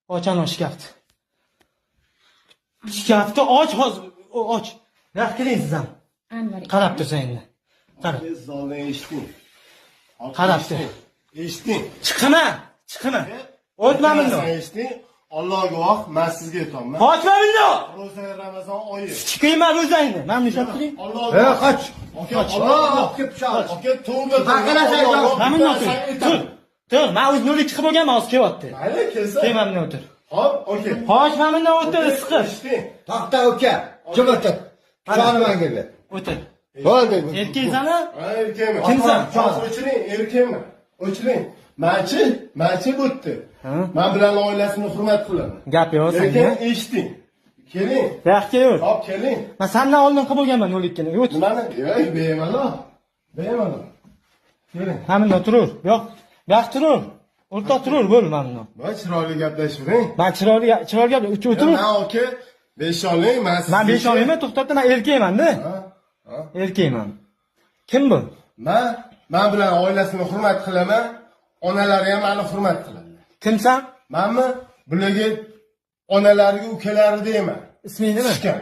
Och ana shkafni. Shkafni och hozir. Och. Naq qiling siz ham. Anvar. Qarab tursan endi. Qarab. Zaldan eshitding. Qarab tur. Eshitding. Chiqma. Chiqma. O'tma bunda. Sen eshitding. Alloh guvoh, men sizga aytaman. Qochma bunda. Ro'za Ramazon oyi. Chiqayma ro'zangni. Men ushlab turing. Alloh Qoch. Aka, Alloh pishar. Aka, tavba qil. Men bunda o'tir. Tur. Men o'z nolga chiqib bo'lganman, hozir kelyapti. Mayli, kelsa. Sen men bunda o'tir. Hop, okey. Qoch, men bunda o'tir, siqib. Eshitding. To'xta uka. Kim o'tir? Pichog'ini menga ber. O'tir. Bo'ldi. Erkaksan-a? Erkakmi? Kimsan? O'chiring, erkakmi? O'chiring. Manchi bo'tdi. Men bilan oilasini hurmat qilaman. Gap yo'q Lekin senga. eshiting. Keling. Yaxshi yo'q. Hop, keling. Men sendan oldin qilib bo'lganman o'likni. O'tir. Nimani? Yo'q, bemalol. Bemalol. Keling. Ha bunda turur. Yo'q. Yo'q turur. O'rtoq turur, bo'l men bunda. Voy, chiroyli gaplashavering. Men chiroyli gap o'tir. Men aka, beshonlik, men sizga. Men beshonlikman, to'xtatda men erkakman-da. Ha? Erkakman. Kim bu? Men bilan oilasini hurmat qilaman. Onalari ham meni hurmat qiladi. Kimsan? Menmi? Bularga onalariga ukalari deyman. Isming nima? Ishkan.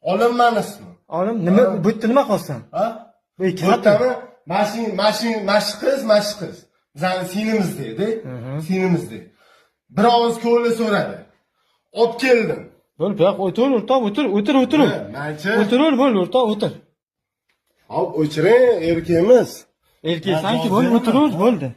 Olimman ismi. Olim, nima bu yerda nima qilsan? Ha? Bu ikki Bo'tami? Mashq qiz. Bizani sinimiz deydi. Sinimiz deydi. Bir og'iz ko'ngli so'radi. Olib keldim. Bo'l, bu yoq o'tir, o'rtoq, o'tir. Manchi. O'tir, bo'l, o'rtoq, o'tir. Hop, o'chiring, erkakmiz. Erkaksanki, bo'l, o'tir, bo'ldi.